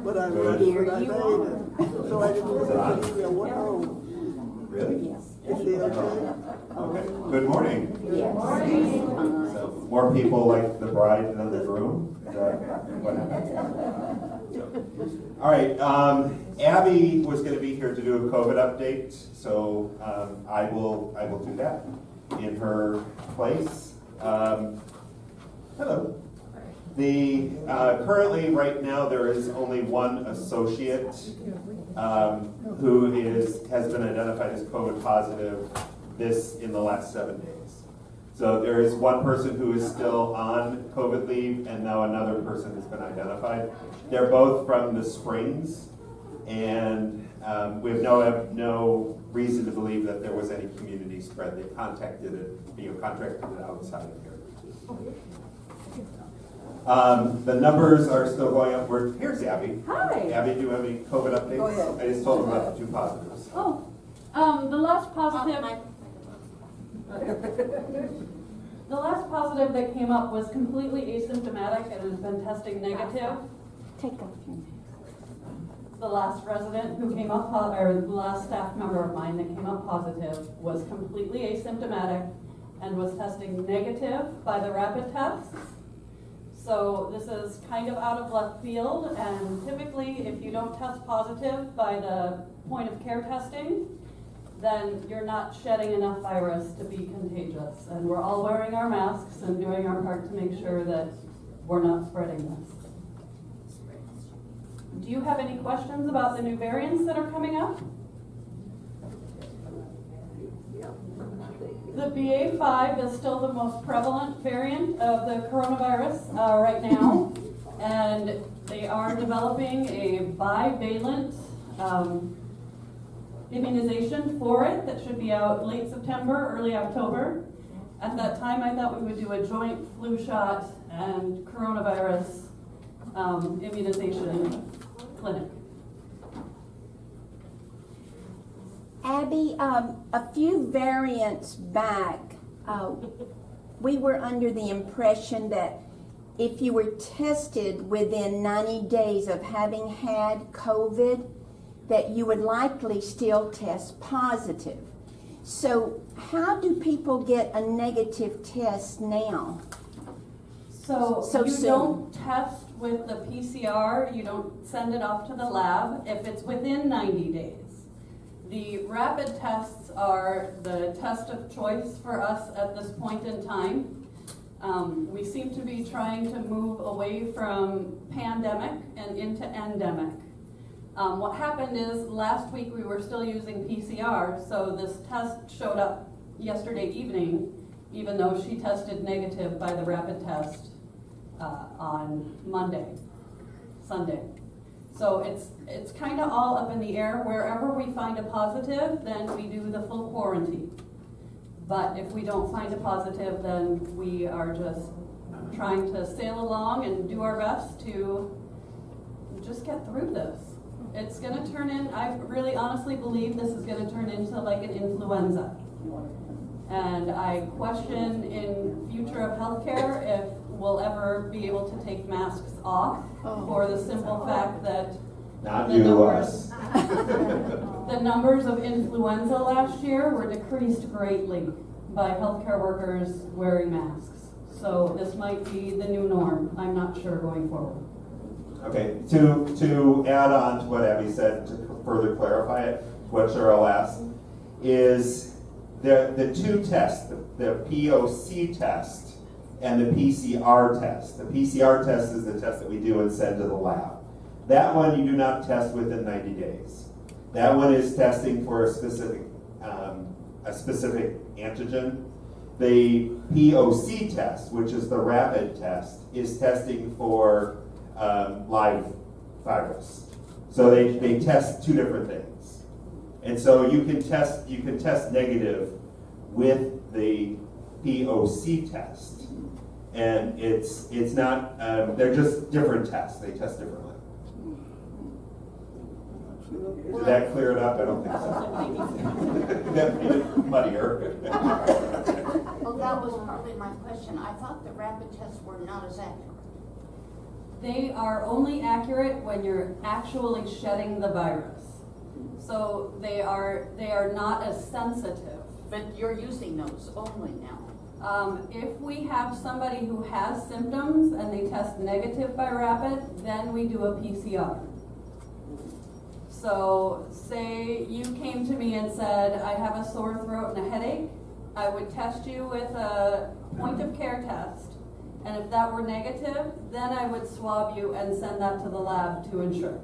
But I Good. made it. So I didn't really what home. Really? Yes. Is it okay? Okay. Good morning. Yes. So more people like the bride than the groom? Is that what happened? All right, Abby was going to be here to do a COVID update, so I will do that in her place. Hello. The currently right now there is only one associate who has been identified as COVID positive in the last 7 days. So there is one person who is still on COVID leave, and now another person has been identified. They're both from the Springs, and we have no reason to believe that there was any community spread. They contracted it outside of here. The numbers are still going up. Here's Abby. Hi. Abby, do you have any COVID updates? Go ahead. I just told them about the 2 positives. Oh, the last positive. The last positive that came up was completely asymptomatic and has been testing negative. Take off your mask. The last resident who came up, or the last staff member of mine that came up positive was completely asymptomatic and was testing negative by the rapid tests. So this is kind of out of left field, and typically if you don't test positive by the point of care testing, then you're not shedding enough virus to be contagious. And we're all wearing our masks and doing our part to make sure that we're not spreading this. Do you have any questions about the new variants that are coming up? The BA.5 is still the most prevalent variant of the coronavirus right now, and they are developing a bivalent immunization for it that should be out late September, early October. At that time, I thought we would do a joint flu shot and coronavirus immunization clinic. Abby, a few variants back, we were under the impression that if you were tested within 90 days of having had COVID, that you would likely still test positive. So how do people get a negative test now? So you soon? don't test with the PCR, you don't send it off to the lab if it's within 90 days. The rapid tests are the test of choice for us at this point in time. We seem to be trying to move away from pandemic and into endemic. What happened is last week we were still using PCR, so this test showed up yesterday evening, even though she tested negative by the rapid test on Sunday. So it's kind of all up in the air. Wherever we find a positive, then we do the full quarantine. But if we don't find a positive, then we are just trying to sail along and do our best to just get through this. It's going to turn in, I really honestly believe this is going to turn into like an influenza. And I question in future of healthcare if we'll ever be able to take masks off for the simple fact that Not the you, numbers, us. the numbers of influenza last year were decreased greatly by healthcare workers wearing masks. So this might be the new norm. I'm not sure going forward. Okay, to add on to what Abby said, to further clarify it, what Cheryl asked, is the 2 tests, the POC test and the PCR test. The PCR test is the test that we do and send to the lab. That one you do not test within 90 days. That one is testing for a specific antigen. The POC test, which is the rapid test, is testing for live virus. So they test 2 different things. And so you can test negative with the POC test. And it's not, they're just different tests. They test differently. Did that clear it up? I don't think so. That made it muddier. Well, that was partly my question. I thought the rapid tests were not as accurate. They are only accurate when you're actually shedding the virus. So they are not as sensitive. But you're using those only now. If we have somebody who has symptoms and they test negative by rapid, then we do a PCR. So say you came to me and said, I have a sore throat and a headache, I would test you with a point of care test. And if that were negative, then I would swab you and send that to the lab to ensure.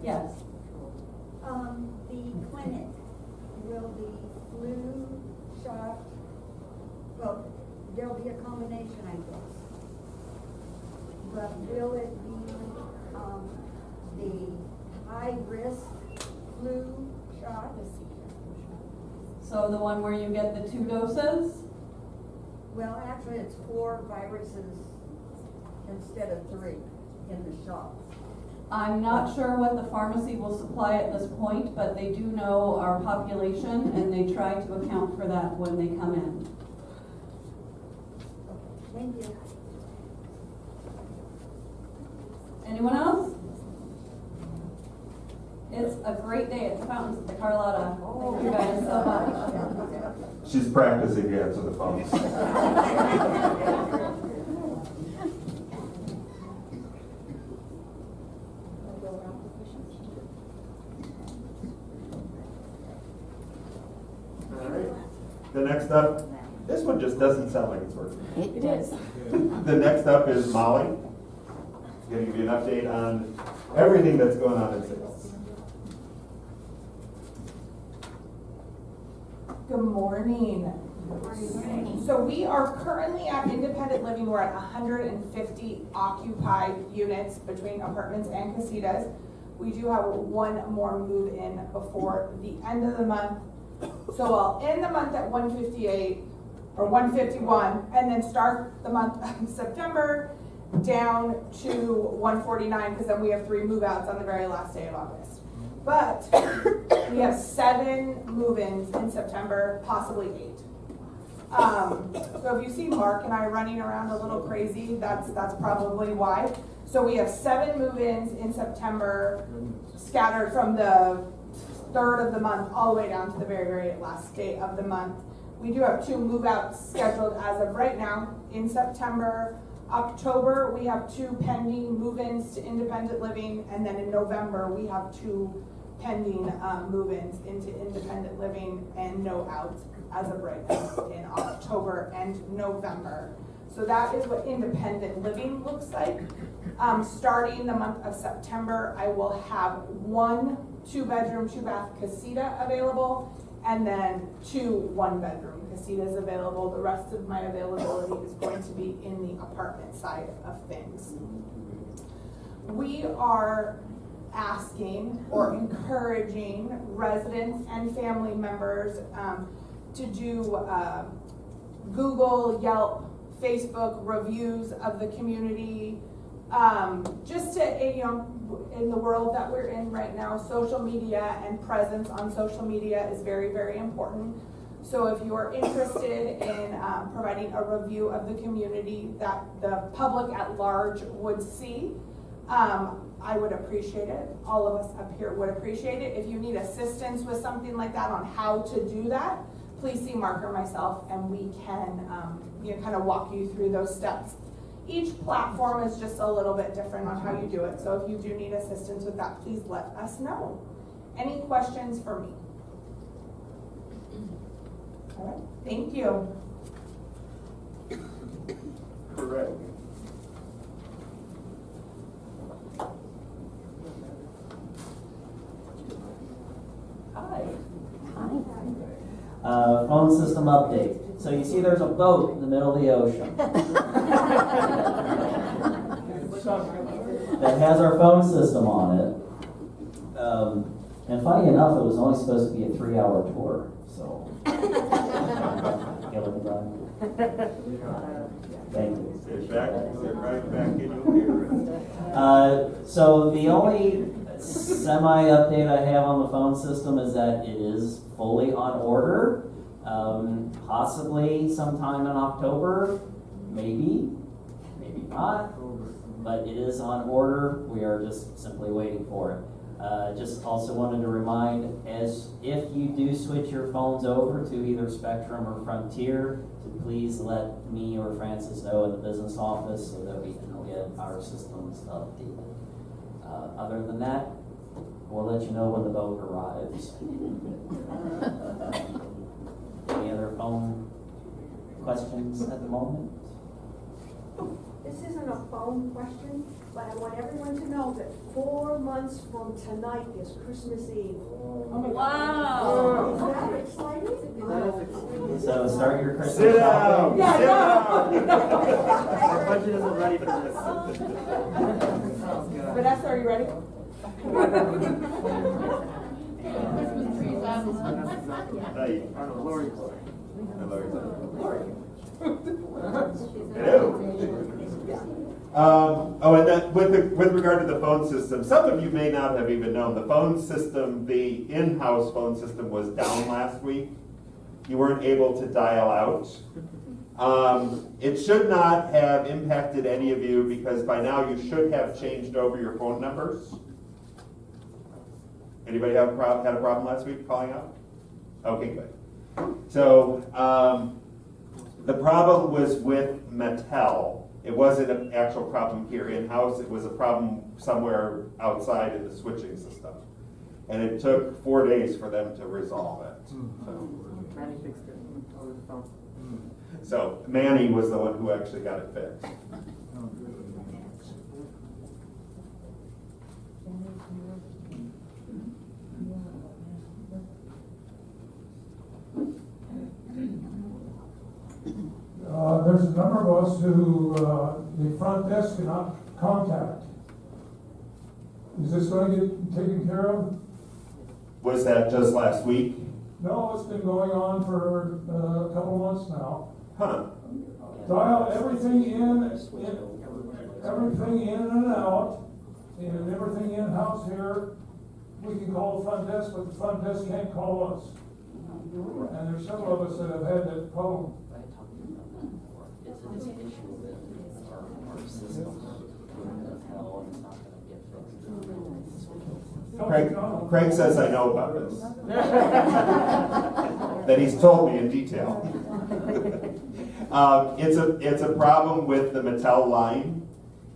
Yes. The clinic, will the flu shot, well, there'll be a combination, I guess. But will it be, the high-risk flu shot? So the one where you get the 2 doses? Well, actually, it's 4 viruses instead of 3 in the shot. I'm not sure what the pharmacy will supply at this point, but they do know our population and they try to account for that when they come in. Thank you. Anyone else? It's a great day at the fountains at the Carlotta. Thank you guys so much. She's practicing to answer the phones. All right. The next up, this one just doesn't sound like it's working. It does. The next up is Molly. Going to give you an update on everything that's going on in sales. Good morning. So we are currently at independent living. We're at 150 occupied units between apartments and casitas. We do have one more move in before the end of the month. So I'll end the month at 158 or 151 and then start the month of September down to 149 because then we have 3 move-outs on the very last day of August. But we have 7 move-ins in September, possibly 8. So if you see Mark and I running around a little crazy, that's probably why. So we have 7 move-ins in September, scattered from the 3rd of the month all the way down to the very, very last day of the month. We do have 2 move-outs scheduled as of right now in September. October, we have 2 pending move-ins to independent living, and then in November, we have 2 pending move-ins into independent living and no outs as of right now in October and November. So that is what independent living looks like. Starting the month of September, I will have 1 2-bedroom, 2-bath casita available, and then 2 1-bedroom casitas available. The rest of my availability is going to be in the apartment side of things. We are asking or encouraging residents and family members to do Google, Yelp, Facebook reviews of the community. Just to, in the world that we're in right now, social media and presence on social media is very, very important. So if you are interested in providing a review of the community that the public at large would see, I would appreciate it. All of us up here would appreciate it. If you need assistance with something like that on how to do that, please see Mark or myself and we can kind of walk you through those steps. Each platform is just a little bit different on how you do it. So if you do need assistance with that, please let us know. Any questions for me? All right, thank you. Correct. Hi. Hi. Phone system update. So you see there's a boat in the middle of the ocean that has our phone system on it. And funny enough, it was only supposed to be a 3-hour tour. So, thank you. Sit right back in your ear. So the only semi-update I have on the phone system is that it is fully on order. Possibly sometime in October, Maybe, maybe not, but it is on order. We are just simply waiting for it. Just also wanted to remind, as if you do switch your phones over to either Spectrum or Frontier, to please let me or Francis know in the business office so that we can get our systems updated. Other than that, we'll let you know when the boat arrives. Any other phone questions at the moment? This isn't a phone question, but I want everyone to know that 4 months from tonight is Christmas Eve. Wow. Is that exciting? So start your Christmas Sit down, shopping. sit down. Our budget isn't ready for this. Vanessa, are you ready? Hey. Lori. Hello. And then with regard to the phone system, some of you may not have even known, the phone system, the in-house phone system was down last week. You weren't able to dial out. It should not have impacted any of you because by now you should have changed over your phone numbers. Anybody had a problem last week calling out? Okay, good. So the problem was with Mattel. It wasn't an actual problem here in-house. It was a problem somewhere outside in the switching system. And it took 4 days for them to resolve it. Manny fixed it over the phone. So Manny was the one who actually got it fixed. There's a number of us who the front desk cannot contact. Is this going to get taken care of? Was that just last week? No, it's been going on for a couple months now. Huh. Dial everything in and out, and everything in-house here. We can call the front desk, but the front desk can't call us. And there's several of us that have had that problem. It's an issue with our system. Hell, it's not gonna get fixed. Craig says I know about this. That he's told me in detail. It's a problem with the Mattel line,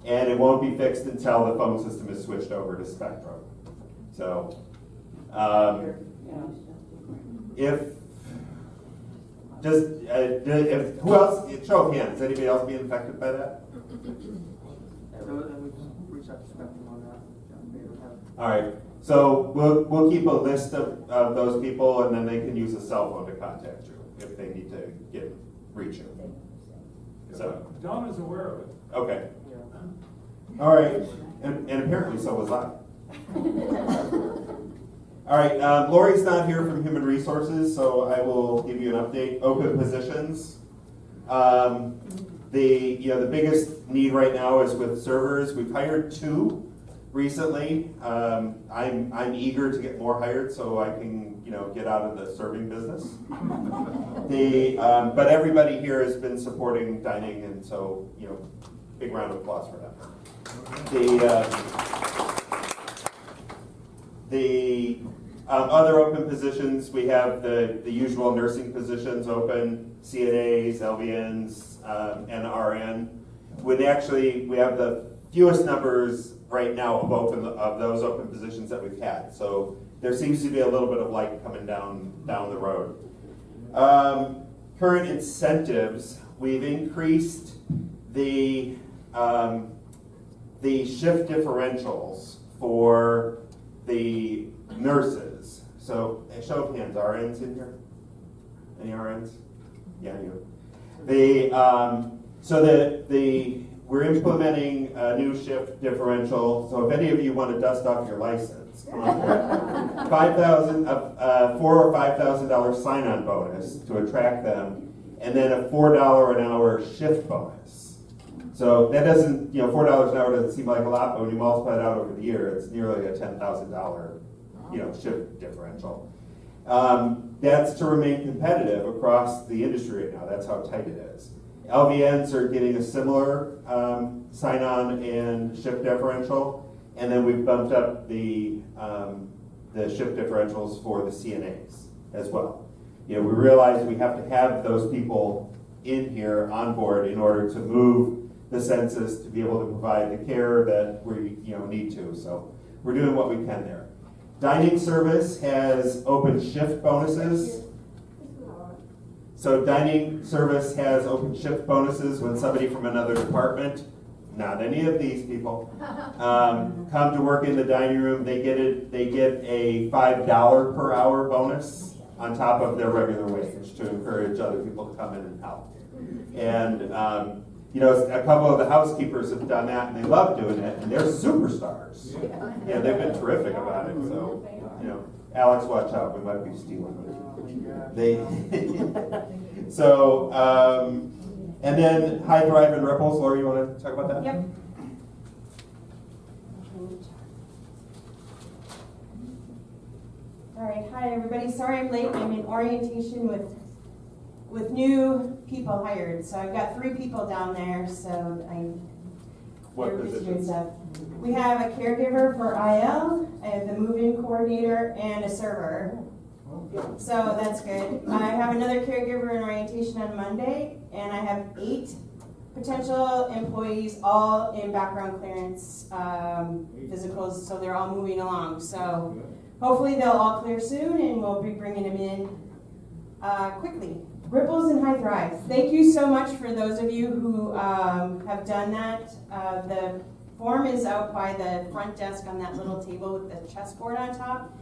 and it won't be fixed until the phone system is switched over to Spectrum. So, who else? Show of hands. Anybody else being affected by that? So then we just reach out to Spectrum on that. They don't have. All right. So we'll keep a list of those people, and then they can use a cell phone to contact you if they need to reach you. So Don is aware of it. okay. Yeah. All right. And apparently so was I. All right. Lori's not here from Human Resources, so I will give you an update. Open positions. The biggest need right now is with servers. We've hired 2 recently. I'm eager to get more hired so I can get out of the serving business. But everybody here has been supporting dining, and so big round of applause for them. The other open positions, we have the usual nursing positions open, CNAs, LVNs, and RN. We have the fewest numbers right now of those open positions that we've had. So there seems to be a little bit of light coming down the road. Current incentives, we've increased the shift differentials for the nurses. So a show of hands, RNs in here? Any RNs? Yeah, you. We're implementing a new shift differential. So if any of you want to dust off your license, come on. $4,000 or $5,000 sign-on bonus to attract them, and then a $4 an hour shift bonus. So that doesn't, $4 an hour doesn't seem like a lot, but when you multiply it out over the year, it's nearly a $10,000, shift differential. That's to remain competitive across the industry right now. That's how tight it is. LVNs are getting a similar sign-on and shift differential, and then we've bumped up the shift differentials for the CNAs as well. You know, we realize we have to have those people in here on board in order to move the census to be able to provide the care that we need to. So we're doing what we can there. Dining service has open shift bonuses. So dining service has open shift bonuses when somebody from another department, not any of these people, come to work in the dining room. They get a $5 per hour bonus on top of their regular wage to encourage other people to come in and help. And a couple of the housekeepers have done that, and they love doing it, and they're superstars. Yeah, they've been terrific about it. So, Alex, watch out, we might be stealing. So, and then High Thrive and Ripples. Laura, you want to talk about that? Yep. All right, hi everybody. Sorry I'm late. I'm in orientation with new people hired. So I've got 3 people down there. So What positions? We have a caregiver for IL, I have the move-in coordinator, and a server. So that's good. I have another caregiver in orientation on Monday, and I have 8 potential employees, all in background clearance physicals, so they're all moving along. So hopefully they'll all clear soon, and we'll be bringing them in quickly. Ripples and High Thrive. Thank you so much for those of you who have done that. The form is out by the front desk on that little table with the chessboard on top.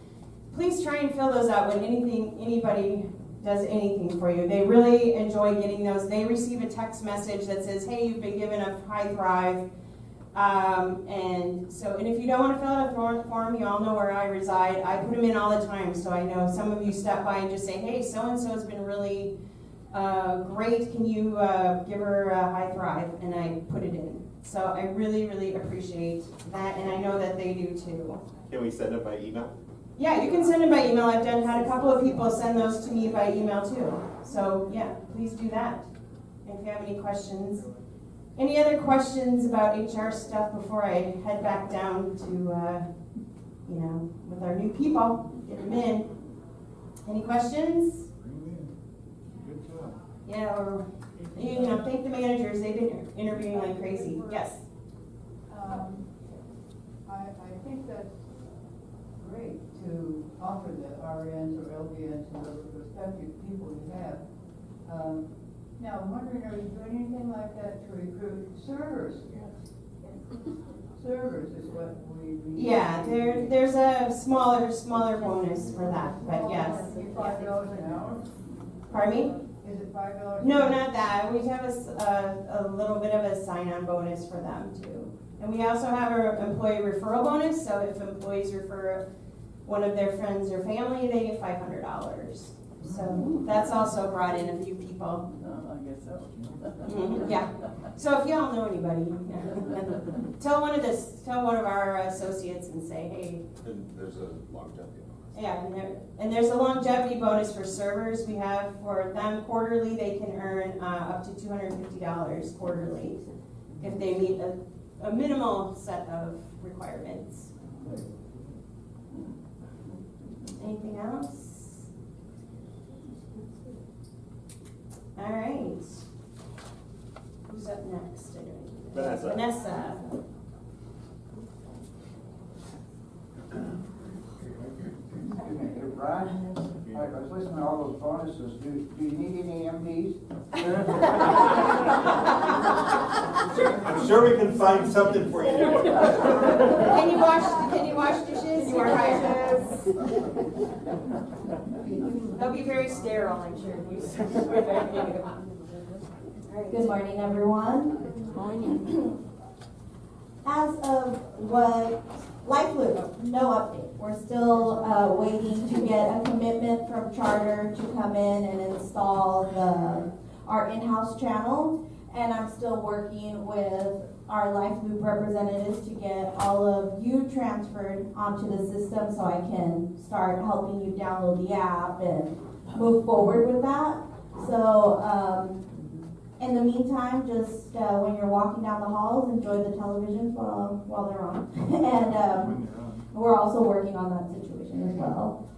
Please try and fill those out when anybody does anything for you. They really enjoy getting those. They receive a text message that says, hey, you've been given a High Thrive. And if you don't want to fill out a form, you all know where I reside. I put them in all the time, so I know some of you step by and just say, hey, so-and-so has been really great. Can you give her a High Thrive? And I put it in. So I really, really appreciate that, and I know that they do too. Can we send it by email? Yeah, you can send them by email. I've had a couple of people send those to me by email too. So yeah, please do that. If you have any questions. Any other questions about HR stuff before I head back down to, with our new people, get them in. Any questions? Good job. Yeah, or, thank the managers. They've been interviewing like crazy. Yes? I think that's great to offer the RNs or LVNs and other prospective people you have. Now, I'm wondering, are you doing anything like that to recruit servers? Servers is what we need. Yeah, there's a smaller bonus for that, but yes. $5 an hour? Pardon me? Is it $5? No, not that. We have a little bit of a sign-on bonus for them too. And we also have our employee referral bonus, so if employees refer one of their friends or family, they get $500. So that's also brought in a few people. I guess so. Yeah. So if y'all know anybody, tell one of our associates and say, hey. And there's a longevity bonus. Yeah, and there's a longevity bonus for servers. We have for them quarterly, they can earn up to $250 quarterly if they meet a minimal set of requirements. Anything else? All right. Who's up next? Vanessa. Vanessa. Hey, Brian, I was listening to all those bonuses. Do you need any MDs? I'm sure we can find something for you. Can you wash dishes? You are hired. They'll be very sterile, I'm sure. Good morning, everyone. As of Life Loop, no update. We're still waiting to get a commitment from Charter to come in and install our in-house channel. And I'm still working with our Life Loop representatives to get all of you transferred onto the system so I can start helping you download the app and move forward with that. So, In the meantime, just when you're walking down the halls, enjoy the televisions while they're on. And we're also working on that situation as well.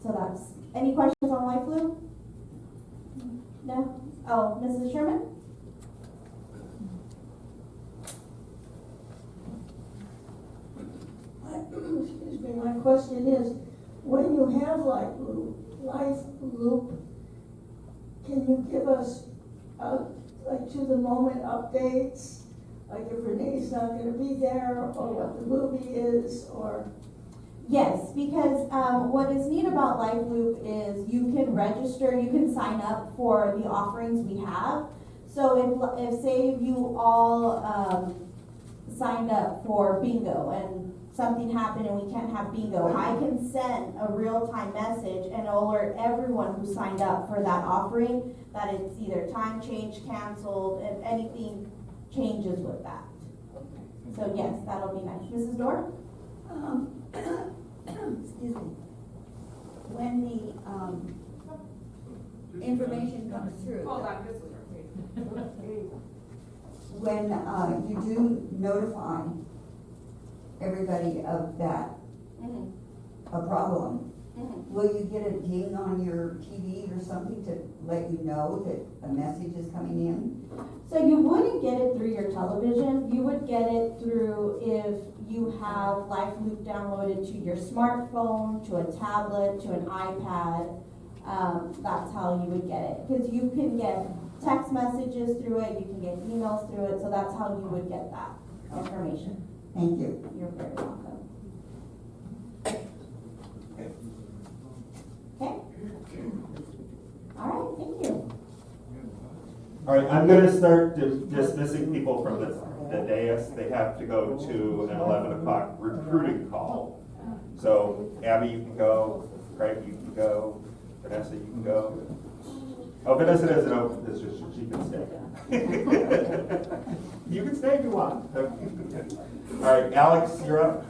So that's, any questions on Life Loop? No? Oh, Mrs. Sherman? Excuse me, my question is, when you have Life Loop, can you give us, like, to the moment updates? Like if Renee's not gonna be there, or what the movie is, or? Yes, because what is neat about Life Loop is you can register, you can sign up for the offerings we have. So if say you all signed up for bingo and something happened and we can't have bingo, I can send a real-time message and alert everyone who signed up for that offering that it's either time change, canceled, if anything changes with that. So yes, that'll be nice. Mrs. Dorr? Excuse me. When the information comes through. Hold on, this is When you do notify everybody of that, a problem, will you get a ding on your TV or something to let you know that a message is coming in? So you wouldn't get it through your television, you would get it through if you have Life Loop downloaded to your smartphone, to a tablet, to an iPad. That's how you would get it. Because you can get text messages through it, you can get emails through it, so that's how you would get that information. Thank you. You're very welcome. Okay? All right, thank you. All right, I'm gonna start dismissing people from the dais. They have to go to an 11 o'clock recruiting call. So Abby, you can go, Craig, you can go, Vanessa, you can go. Oh, Vanessa doesn't open position, she can stay. You can stay if you want. All right, Alex, you're up.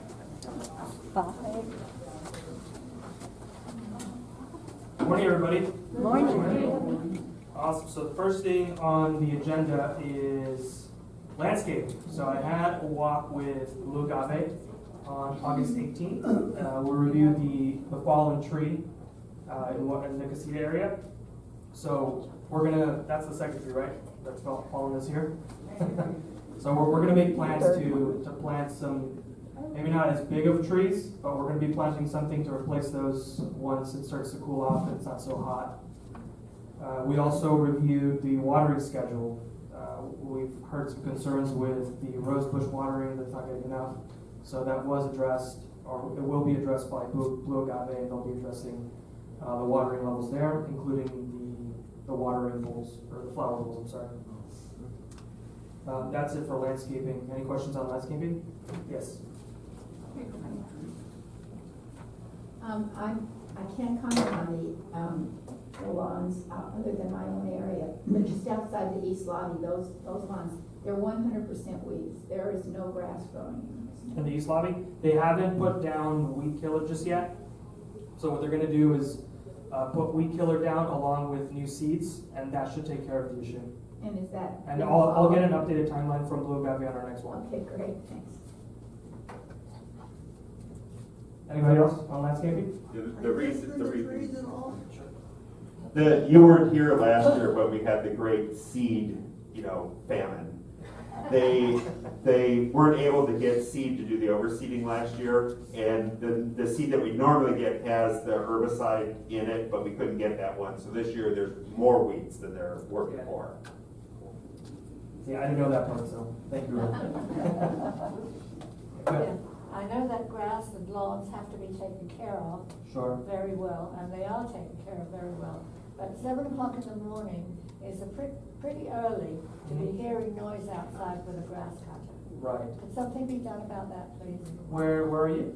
Good morning, everybody. Morning. Awesome. So the first thing on the agenda is landscaping. So I had a walk with Blue Agave on August 18th. We reviewed the fallen tree in the Casita area. So we're gonna, that's the second tree, right? That's fallen this year. So we're gonna make plans to plant some, maybe not as big of trees, but we're gonna be planting something to replace those once it starts to cool off and it's not so hot. We also reviewed the watering schedule. We've heard some concerns with the rosebush watering that's not getting enough. So that was addressed, or it will be addressed by Blue Agave, and they'll be addressing the watering levels there, including the watering bowls, or the flower bowls, I'm sorry. That's it for landscaping. Any questions on landscaping? Yes. I can't comment on the lawns other than my own area, but just outside the east lobby, those lawns, they're 100% weeds. There is no grass growing. In the east lobby, they haven't put down weed killer just yet. So what they're going to do is put weed killer down along with new seeds, and that should take care of the issue. And is that? And I'll get an updated timeline from Blue Agave on our next one. Okay, great, thanks. Anybody else on landscaping? You weren't here last year when we had the great seed, famine. They weren't able to get seed to do the overseeding last year, and the seed that we normally get has the herbicide in it, but we couldn't get that one. So this year there's more weeds than they're working for. Yeah, I didn't know that part, so thank you. Good. I know that grass and lawns have to be taken care of Sure. very well, and they are taken care of very well. But 7 o'clock in the morning is pretty early to be hearing noise outside with a grass cutter. Right. Could something be done about that, please? Where are you?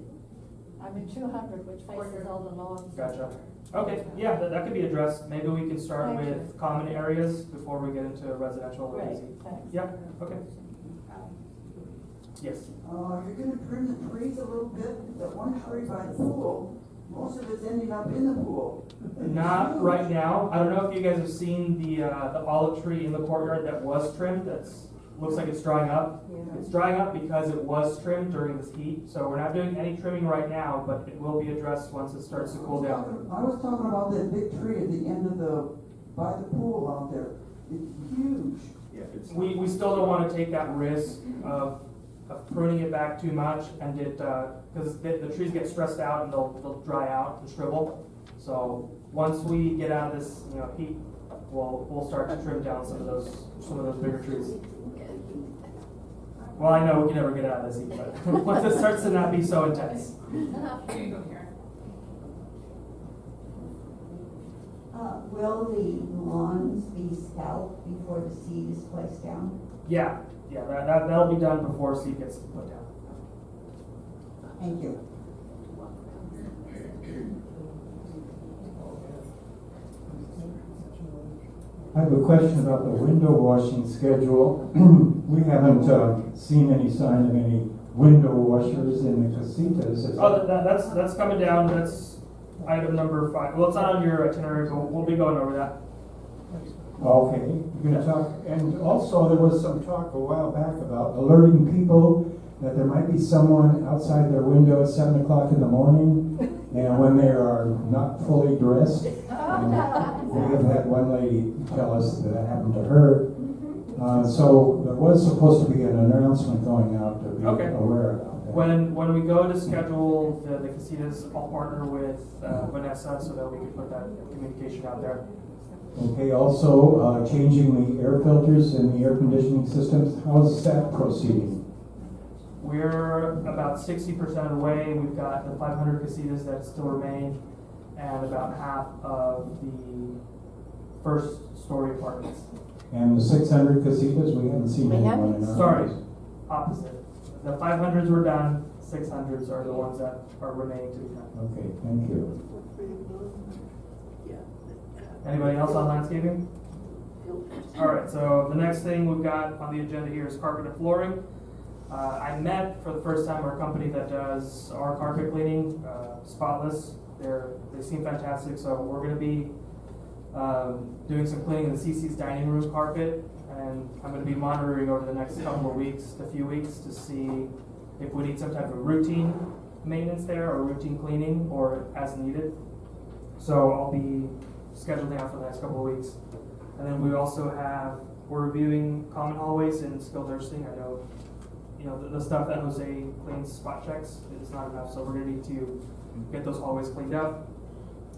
I'm in 200, which faces all the lawns. Gotcha. Okay, yeah, that could be addressed. Maybe we can start Thank with common areas before we get into residential. Great, thanks. Yeah, okay. Yes. You're gonna prune the trees a little bit, that one tree by the pool, Most of it's ending up in the pool. Not right now. I don't know if you guys have seen the olive tree in the courtyard that was trimmed. Looks like it's drying up. It's drying up because it was trimmed during this heat. So we're not doing any trimming right now, but it will be addressed once it starts to cool down. I was talking about that big tree at the end of by the pool out there. It's huge. Yeah, it's. We still don't want to take that risk of pruning it back too much and because the trees get stressed out and they'll dry out and shrivel. So once we get out of this heat, we'll start to trim down some of those bigger trees. Well, I know we can never get out of this heat, but once it starts to not be so intense. Will the lawns be scalped before the seed is placed down? Yeah, that'll be done before seed gets put down. Thank you. I have a question about the window washing schedule. We haven't seen any sign of any window washers in the casitas. Oh, that's coming down. That's item number 5. Well, it's not on your itinerary, but we'll be going over that. Okay, you're gonna talk, and also there was some talk a while back about alerting people that there might be someone outside their window at 7 o'clock in the morning, and when they are not fully dressed. We have had one lady tell us that happened to her. So there was supposed to be an announcement going out to be aware about that. When we go to schedule the casitas, I'll partner with Vanessa so that we can put that communication out there. Okay, also changing the air filters in the air conditioning systems. How's that proceeding? We're about 60% of the way. We've got the 500 casitas that still remain, and about half of the first story apartments. And the 600 casitas, we haven't seen anyone in our Sorry, opposite. The 500s were done, 600s are the ones that are remaining to be done. Okay, thank you. Anybody else on landscaping? All right, so the next thing we've got on the agenda here is carpet and flooring. I met for the first time our company that does our carpet cleaning, Spotless. They seem fantastic, so we're going to be doing some cleaning in the CC's dining room carpet, and I'm going to be monitoring over the next few weeks to see if we need some type of routine maintenance there or routine cleaning or as needed. So I'll be scheduling out for the next couple of weeks. And then we're reviewing common hallways and skilled nursing. I know, the stuff that Jose cleans spot checks is not enough, so we're going to need to get those hallways cleaned up.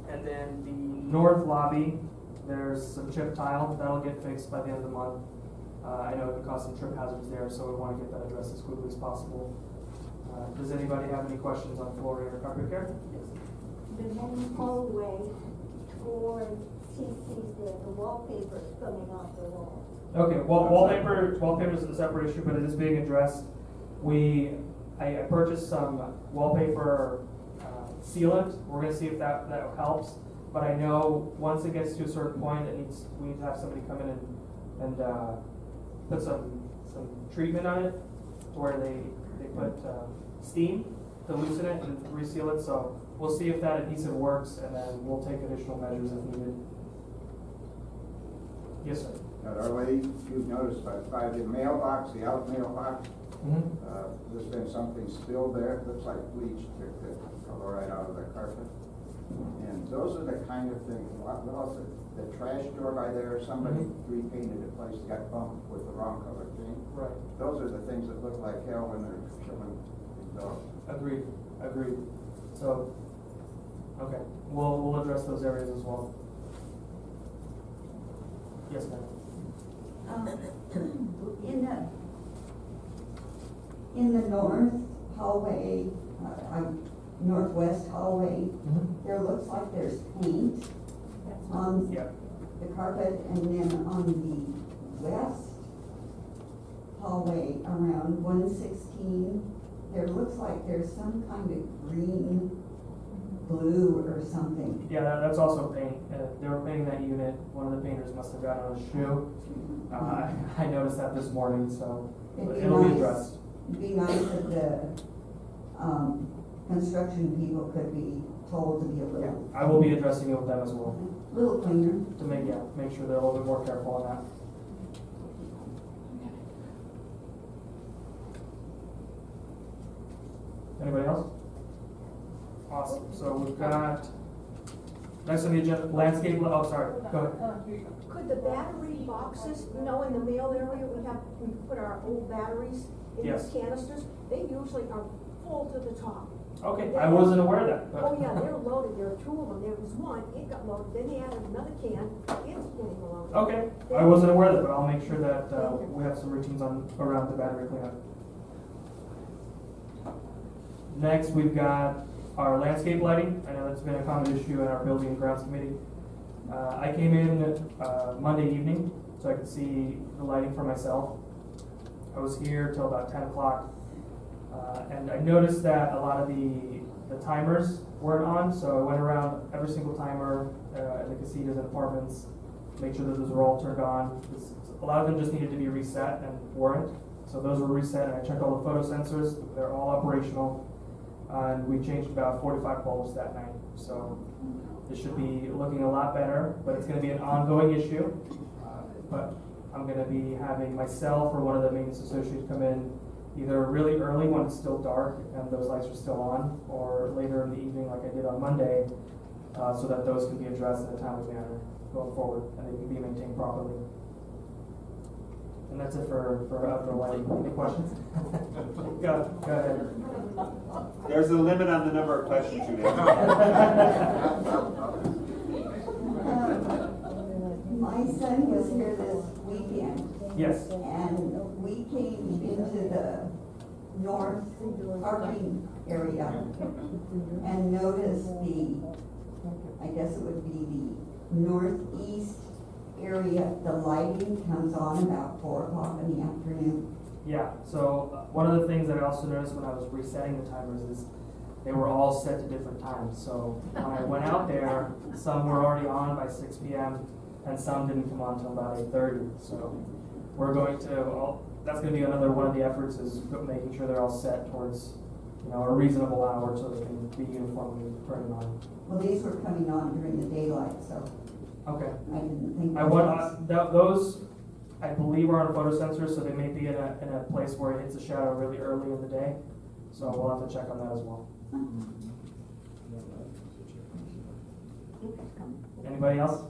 And then the north lobby, there's some chip tile that'll get fixed by the end of the month. I know it could cause some trip hazards there, so we want to get that addressed as quickly as possible. Does anybody have any questions on flooring or carpet care? Yes. The main hallway toward CC's there, the wallpaper is coming off the wall. Okay, well, wallpaper is a separate issue, but it is being addressed. I purchased some wallpaper sealant. We're going to see if that helps. But I know once it gets to a certain point, we need to have somebody come in and put some treatment on it, to where they put steam to loosen it and reseal it. So we'll see if that adhesive works, and then we'll take additional measures if needed. Yes, sir. Our lady, you've noticed by the mailbox, the out mailbox, there's been something spilled there. It looks like bleach took the color right out of the carpet. And those are the kind of things. What else? The trash door by there, somebody repainted a place, got bumped with the wrong color paint. Right. Those are the things that look like hell when they're killing dogs. Agreed. So, okay, we'll address those areas as well. Yes, ma'am. In the north hallway, northwest hallway, there looks like there's paint on the carpet, and then on the west hallway around 116, there looks like there's some kind of green glue or something. Yeah, that's also paint. They were painting that unit. One of the painters must have gotten on a shoe. I noticed that this morning, so it'll be addressed. It'd be nice if the construction people could be told to be a little, I will be addressing it with them as well, little cleaner. to make sure they're a little bit more careful on that. Anybody else? Awesome, so we've got, next on the agenda, landscape, oh, sorry, go ahead. Could the battery boxes, in the mail area, we put our old batteries in Yes. these canisters, they usually are full to the top. Okay, I wasn't aware of that, but. Oh, yeah, they're loaded, there are two of them, there was one, it got loaded, then they added another can, it's getting loaded. Okay, I wasn't aware of it, but I'll make sure that we have some routines around the battery cleanup. Next, we've got our landscape lighting. I know that's been a common issue in our building and grounds committee. I came in Monday evening so I could see the lighting for myself. I was here till about 10 o'clock. And I noticed that a lot of the timers weren't on, so I went around every single timer in the casitas and apartments, make sure that those were all turned on. A lot of them just needed to be reset and weren't. So those were reset, and I checked all the photo sensors. They're all operational. And we changed about 45 bulbs that night. So it should be looking a lot better, but it's going to be an ongoing issue. But I'm going to be having myself or one of the maintenance associates come in either really early when it's still dark and those lights are still on, or later in the evening like I did on Monday, so that those can be addressed in a timely manner going forward and they can be maintained properly. And that's it for outdoor lighting. Any questions? Go ahead. There's a limit on the number of questions you can ask. My son was here this weekend. Yes. And we came into the north parking area and noticed I guess it would be the northeast area, the lighting comes on about 4 o'clock in the afternoon. Yeah, so one of the things that I also noticed when I was resetting the timers is they were all set to different times. So when I went out there, some were already on by 6 p.m. and some didn't come on until about 8:30. So we're going to, that's going to be another one of the efforts is making sure they're all set towards a reasonable hour so they can be uniformly turning on. Well, these were coming on during the daylight, so. Okay. I didn't think. Those, I believe, are on photo sensors, so they may be in a place where it hits a shadow really early in the day. So we'll have to check on that as well. Anybody else?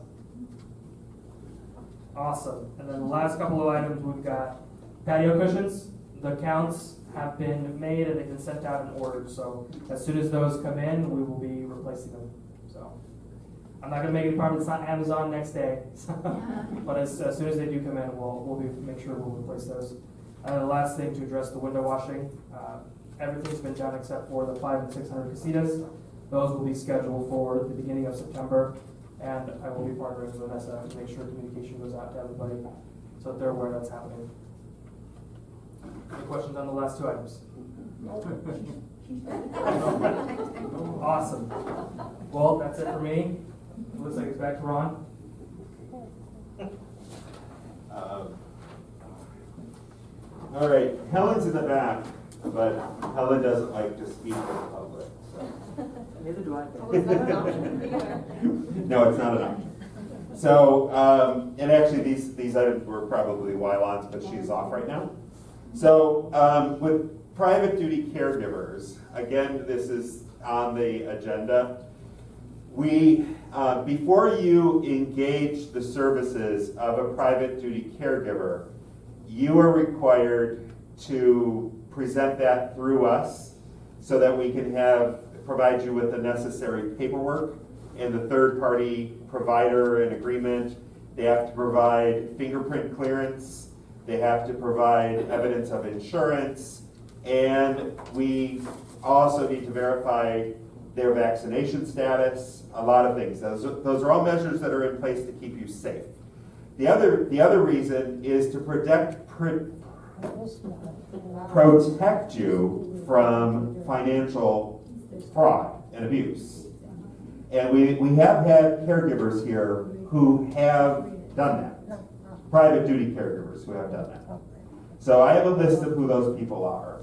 Awesome. And then the last couple of items, we've got patio cushions. The counts have been made and they've been sent out and ordered. So as soon as those come in, we will be replacing them. So I'm not going to make any promise it's not Amazon next day. But as soon as they do come in, we'll make sure we'll replace those. And the last thing to address the window washing. Everything's been done except for the 500 and 600 casitas. Those will be scheduled for the beginning of September. And I will be partnering with Vanessa to make sure communication goes out to everybody so that they're aware that's happening. Any questions on the last two items? Awesome. Well, that's it for me. Looks like it's back to Ron. All right, Helen's in the back, but Helen doesn't like to speak in public. So. Neither do I. No, it's not an option. So, and actually these items were probably Wylon's, but she's off right now. So, with private duty caregivers, again, this is on the agenda. We, before you engage the services of a private duty caregiver, you are required to present that through us so that we can provide you with the necessary paperwork and the third-party provider and agreement. They have to provide fingerprint clearance. They have to provide evidence of insurance. And we also need to verify their vaccination status, a lot of things. Those are all measures that are in place to keep you safe. The other reason is to protect you from financial fraud and abuse. And we have had caregivers here who have done that. Private duty caregivers who have done that. So I have a list of who those people are.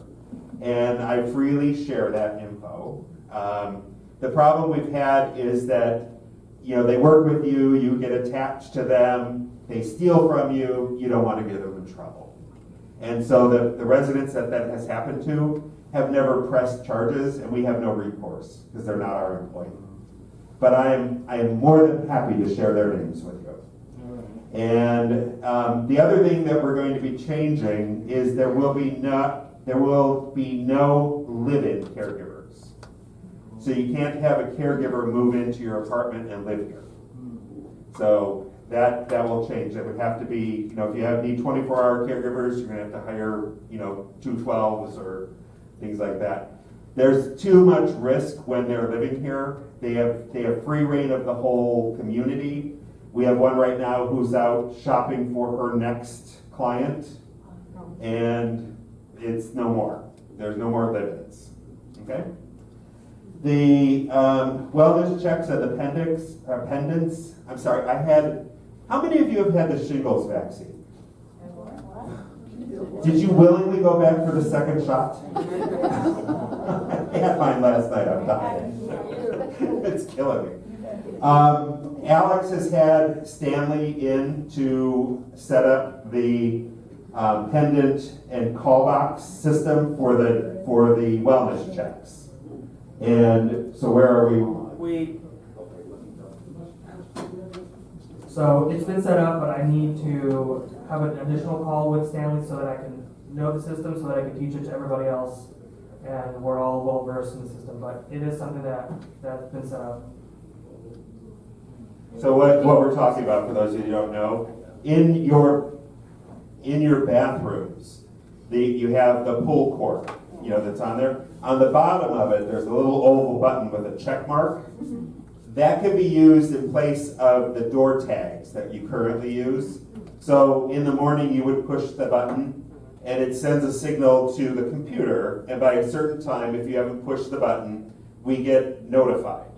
and I freely share that info. The problem we've had is that, you know, they work with you, you get attached to them, they steal from you, you don't want to get them in trouble. And so the residents that has happened to have never pressed charges, and we have no recourse because they're not our employee. But I am more than happy to share their names with you. And the other thing that we're going to be changing is there will be no live-in caregivers. So you can't have a caregiver move into your apartment and live here. So that will change. It would have to be, you know, if you need 24-hour caregivers, you're gonna have to hire, you know, 212s or things like that. There's too much risk when they're living here. They have free reign of the whole community. We have one right now who's out shopping for her next client, and it's no more. There's no more live-ins, okay? The wellness checks and pendants, I'm sorry, how many of you have had the shingles vaccine? Did you willingly go back for the second shot? I had mine last night, I'm dying. It's killing me. Alex has had Stanley in to set up the pendant and call box system for the wellness checks. And so where are we? So it's been set up, but I need to have an additional call with Stanley so that I can know the system, so that I can teach it to everybody else, and we're all well versed in the system. But it is something that's been set up. So what we're talking about, for those of you who don't know, in your bathrooms, you have the pull cord, you know, that's on there. On the bottom of it, there's a little oval button with a check mark. That can be used in place of the door tags that you currently use. So in the morning, you would push the button, and it sends a signal to the computer, and by a certain time, if you haven't pushed the button, we get notified.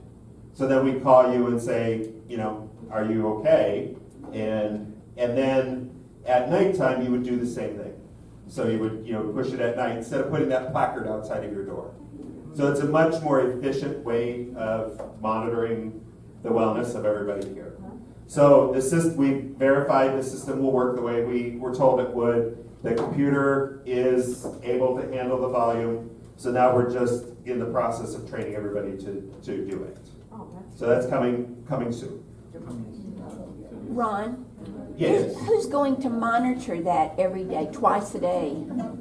So then we call you and say, you know, are you okay? And then at nighttime, you would do the same thing. So you would, you know, push it at night instead of putting that placard outside of your door. So it's a much more efficient way of monitoring the wellness of everybody here. So the system, we verified the system will work the way we were told it would. The computer is able to handle the volume. So now we're just in the process of training everybody to do it. So that's coming soon. Ron? Yes. Who's going to monitor that every day, twice a day?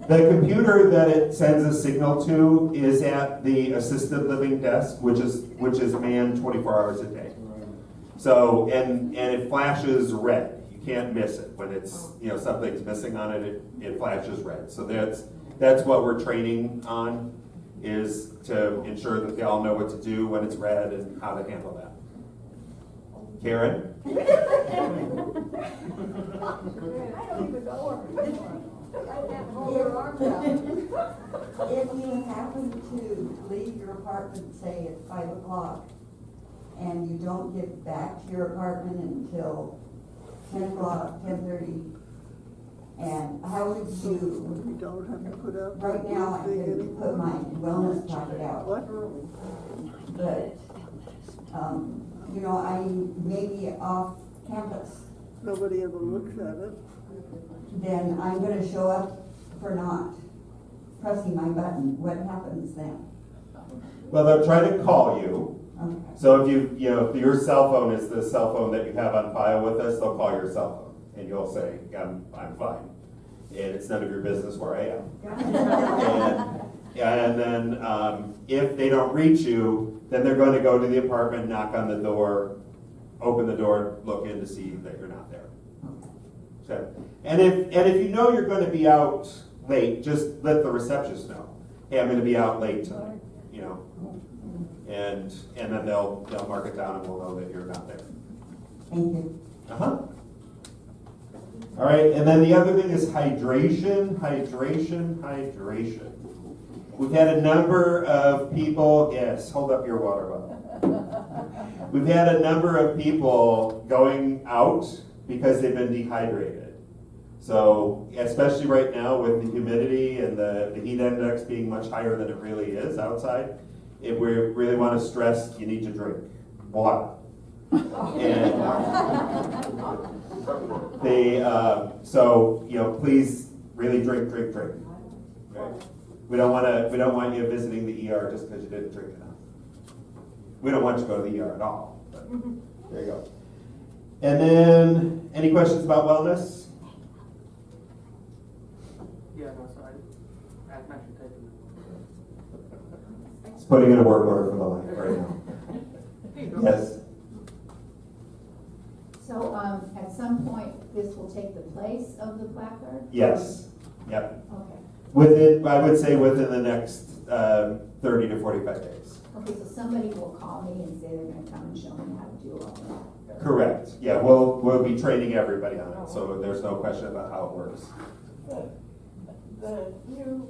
The computer that it sends a signal to is at the assisted living desk, which is manned 24 hours a day. So and it flashes red. You can't miss it when it's, you know, something's missing on it. It flashes red. So that's what we're training on, is to ensure that they all know what to do when it's red and how to handle that. Karen? I don't even know her. I can't hold her arms out. If you happen to leave your apartment, say at 5 o'clock, and you don't get back to your apartment until 10 o'clock, 10:30, and how would you? You don't have to put up. Right now, I can put my wellness packet out. What? But, you know, I may be off campus. Nobody ever looks at it. Then I'm gonna show up for not pressing my button. What happens then? Well, they'll try to call you. Okay. So if if your cell phone is the cell phone that you have on file with us, they'll call your cell phone, and you'll say, I'm fine. And it's none of your business where I am. And then if they don't reach you, then they're going to go to the apartment, knock on the door, open the door, look in to see that you're not there. Okay. And if you know you're going to be out late, just let the receptionist know. Hey, I'm going to be out late tonight. You know, and then they'll mark it down, and we'll know that you're not there. Thank you. All right, and then the other thing is hydration. We've had a number of people, yes, hold up your water bottle. We've had a number of people going out because they've been dehydrated. So especially right now with the humidity and the heat index being much higher than it really is outside, if we really want to stress, you need to drink water. And so, you know, please really drink. Okay? We don't want you visiting the ER just because you didn't drink enough. We don't want you to go to the ER at all. But there you go. And then, any questions about wellness? Yeah, no, so I'm actually taking It's putting in a work order for the line right now. Yes. So, at some point, this will take the place of the placard? Yes. Yep. Okay. I would say within the next 30 to 45 days. Okay, so somebody will call me and say they're gonna come and show me how to do all that. Correct. Yeah, we'll be training everybody on it, so there's no question about how it works. The new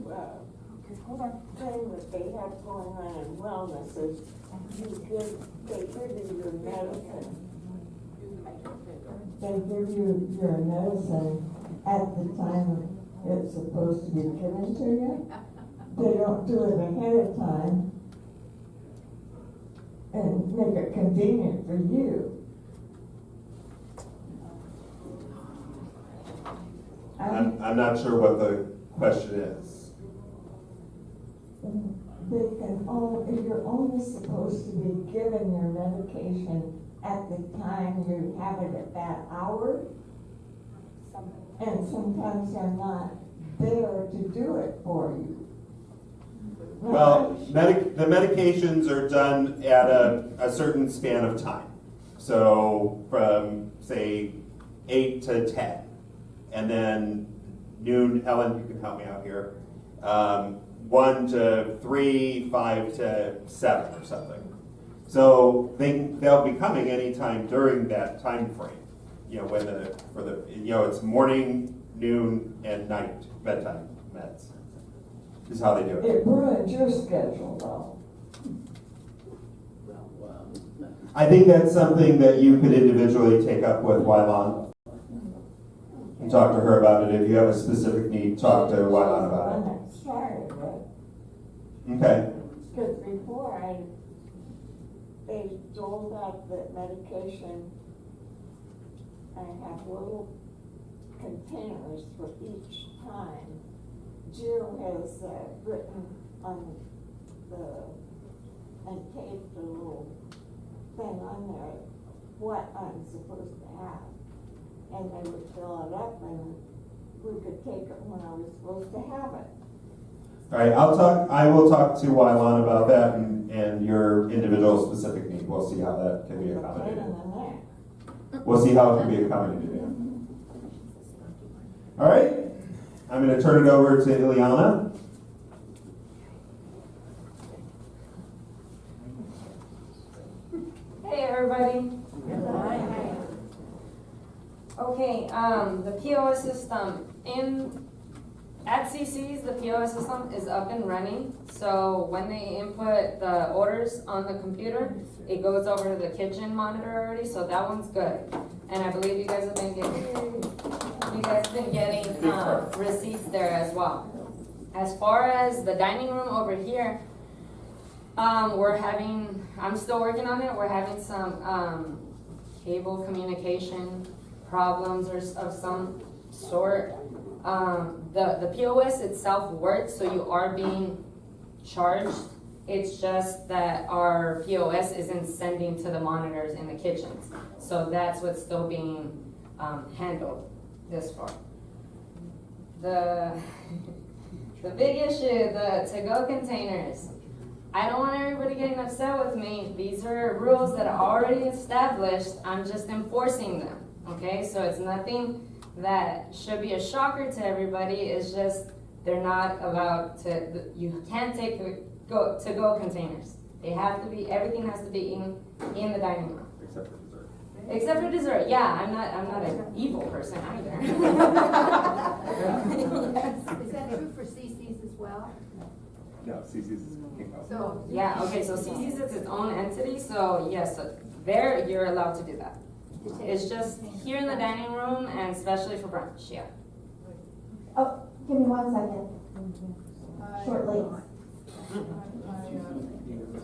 thing that they have going on in wellness is they give you your medicine. They give you your medicine at the time it's supposed to be given to you. They don't do it ahead of time and make it convenient for you. I'm not sure what the question is. They can only, you're only supposed to be given your medication at the time you have it at that hour. And sometimes they're not there to do it for you. Well, the medications are done at a certain span of time. So from, say, 8 to 10. And then noon, Ellen, you can help me out here. 1 to 3, 5 to 7 or something. So they'll be coming anytime during that time frame. You know, it's morning, noon, and night bedtime meds. Is how they do it. It ruins your schedule though. I think that's something that you could individually take up with Wylan and talk to her about it. If you have a specific need, talk to Wylan about it. Started it. Okay. Because before they doled out the medication, I have little containers for each time. Jill has written on and taped a little thing on there what I'm supposed to have. And they would fill it up and we could take it when I was supposed to have it. All right, I will talk to Wylan about that and your individual specific need. We'll see how that can be accommodated. We'll see how it can be accommodated. Yeah. All right, I'm going to turn it over to Ileana. Hey everybody. Okay, the POS system at CC's, the POS system is up and running. So when they input the orders on the computer, it goes over to the kitchen monitor already. So that one's good. And I believe you guys have been getting receipts there as well. As far as the dining room over here, I'm still working on it. We're having some cable communication problems of some sort. The POS itself works, so you are being charged. It's just that our POS isn't sending to the monitors in the kitchens. So that's what's still being handled this far. The big issue, the to-go containers. I don't want everybody getting upset with me. These are rules that are already established. I'm just enforcing them, okay? So it's nothing that should be a shocker to everybody. It's just they're not allowed to, you can't take to-go containers. They have to be, everything has to be in the dining room. Except for dessert. Except for dessert, yeah, I'm not an evil person either. Is that true for CC's as well? No, CC's is kicking out. So, yeah, okay, so CC's is its own entity, so yes, so there you're allowed to do that. It's just here in the dining room and especially for brunch, yeah. Oh, give me 1 second. Short legs. I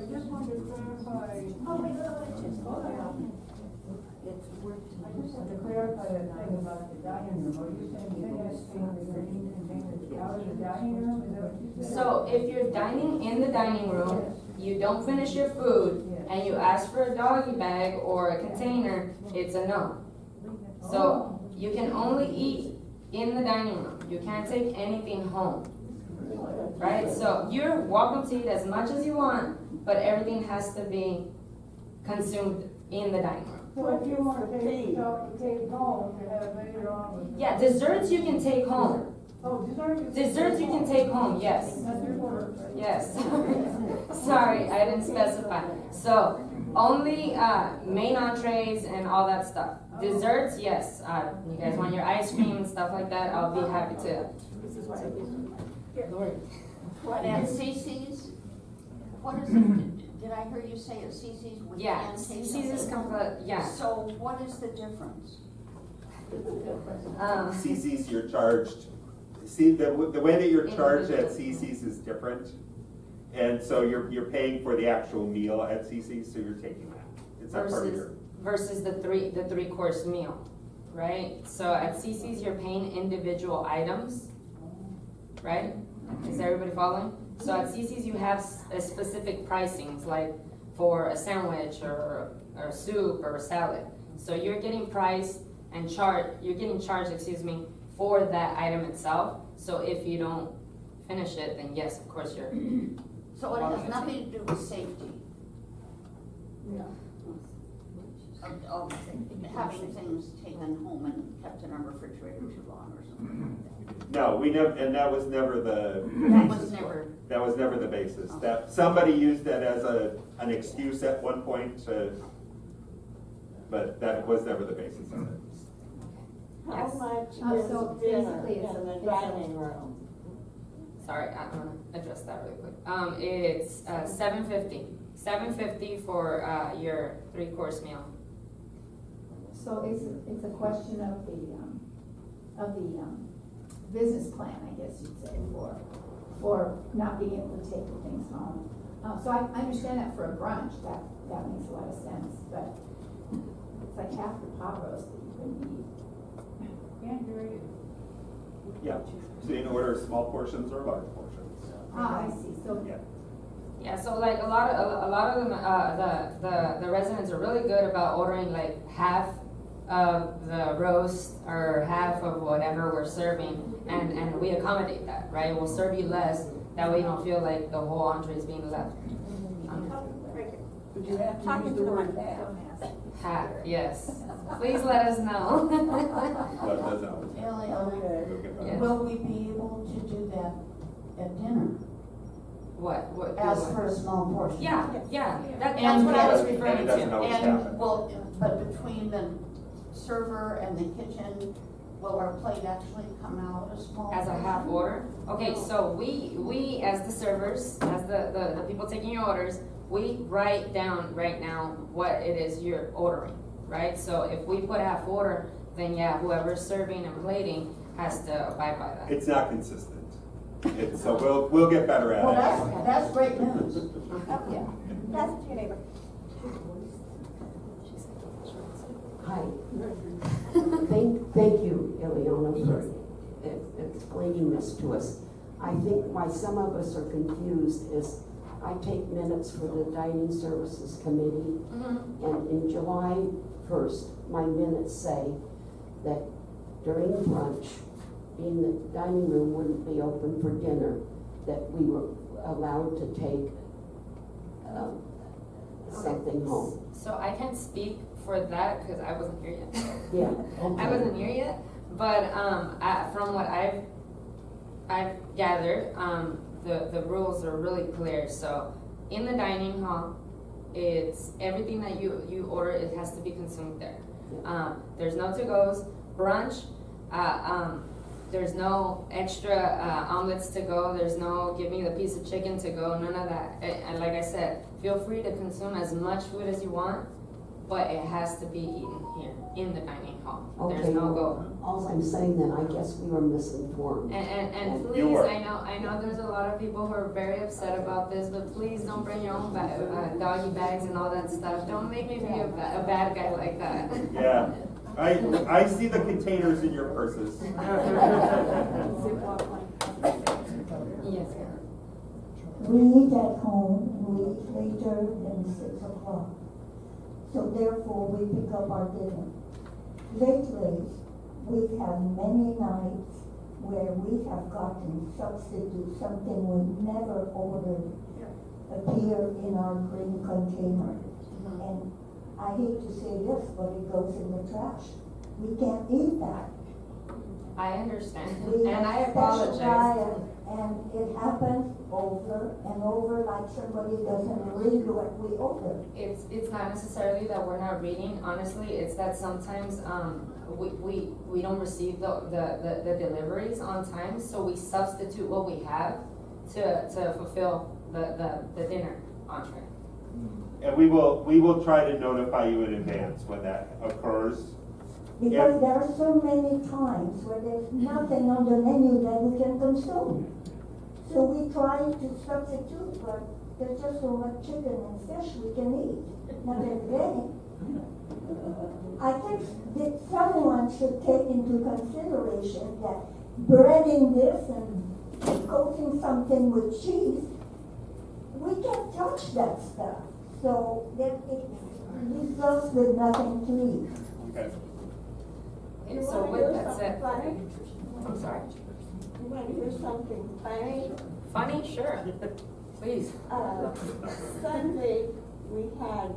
just wanted to clarify. Oh, wait, wait, wait. I just want to clarify that thing about the dining room. Are you saying you can't take the green containers out of the dining room? Is that what you said? So if you're dining in the dining room, you don't finish your food, and you ask for a doggy bag or a container, it's a no. So you can only eat in the dining room. You can't take anything home. Right? So you're welcome to eat as much as you want, but everything has to be consumed in the dining room. So if you want to take stuff to take home to have later on. Yeah, desserts you can take home. Oh, dessert. Desserts you can take home, yes. That's your word. Yes. Sorry, I didn't specify. So only main entrees and all that stuff. Desserts, yes. You guys want your ice cream and stuff like that? I'll be happy to. What at CC's? What is it? Did I hear you say at CC's we Yeah, can take CC's is something? yeah. So what is the difference? CC's, you're charged, see, the way that you're charged at CC's is different. And so you're paying for the actual meal at CC's, so you're taking that. It's not part of your. Versus the three course meal, right? So at CC's you're paying individual items, right? Is everybody following? So at CC's you have a specific pricings, like for a sandwich or a soup or a salad. So you're getting priced and you're getting charged, for that item itself. So if you don't finish it, then yes, of course you're. So it has nothing to do with safety? Yeah. Of having things taken home and kept in our refrigerator too long or something? No, we never, and that was never the That basis was for never. it. That was never the basis. That, somebody used that as an excuse at one point but that was never the basis of it. How much So is dinner basically it's in the a- dining room? Sorry, I'm gonna address that really quick. It's $7.50 for your 3-course meal. So it's a question of the business plan, I guess you'd say, for not being able to take the things home. So I understand that for a brunch, that makes a lot of sense, but it's like half the pot roast that you couldn't eat. Can't hear you. Yeah, so you can order small portions or large portions. Ah, I see, so. Yeah. Yeah, so like a lot of them, the residents are really good about ordering like half of the roast or half of whatever we're serving, and we accommodate that, right? We'll serve you less, that way you don't feel like the whole entree is being left. But you have to use the word half. Half, yes. Please let us know. That does not. Yeah. Will we be able to do that at dinner? What? Ask for a small portion? Yeah, that's what I was referring to. And well, but between the server and the kitchen, will our plate actually come out a small? As a half order? Okay, so we as the servers, as the people taking your orders, we write down right now what it is you're ordering, right? So if we put half order, then yeah, whoever's serving and plating has to abide by that. It's not consistent. So we'll get better at it. Well, that's great news. Yeah. That's your neighbor. Hi. Thank you, Ileana, for explaining this to us. I think why some of us are confused is I take minutes for the Dining Services Committee, and in July 1st, my minutes say that during brunch, being the dining room wouldn't be open for dinner, that we were allowed to take something home. So I can't speak for that because I wasn't here yet. Yeah. Okay. I wasn't here yet, but from what I've gathered, the rules are really clear. So in the dining hall, it's everything that you order, it has to be consumed there. There's no to-goes. Brunch, there's no extra omelets to go. There's no give me the piece of chicken to go. None of that. And like I said, feel free to consume as much food as you want, but it has to be eaten here in the dining hall. There's Okay, no go. all I'm saying then, I guess we were misinformed. And You please, were. I know there's a lot of people who are very upset about this, but please don't bring your own doggy bags and all that stuff. Don't make me be a bad guy like that. Yeah, I see the containers in your purses. Yes. We eat at home, and we eat later than 6 o'clock. So therefore, we pick up our dinner. Lately, we've had many nights where we have gotten substitute, something we never ordered, appear in our green container. And I hate to say this, but it goes in the trash. We can't eat that. I understand, We and I have special apologize. diet, and it happens over and over, like somebody doesn't read what we order. It's not necessarily that we're not reading, honestly, it's that sometimes, we don't receive the deliveries on time, so we substitute what we have to fulfill the dinner entree. And we will try to notify you in advance when that occurs. Because there are so many times where there's nothing on the menu that we can consume. So we try to substitute, but there's just so much chicken and fish we can eat, not every day. I think that someone should take into consideration that breading this and coating something with cheese, we can't touch that stuff. So that it leaves us with nothing to eat. Okay. And so with that said, I'm sorry. You want to hear something funny? Funny, sure, please. Sunday we had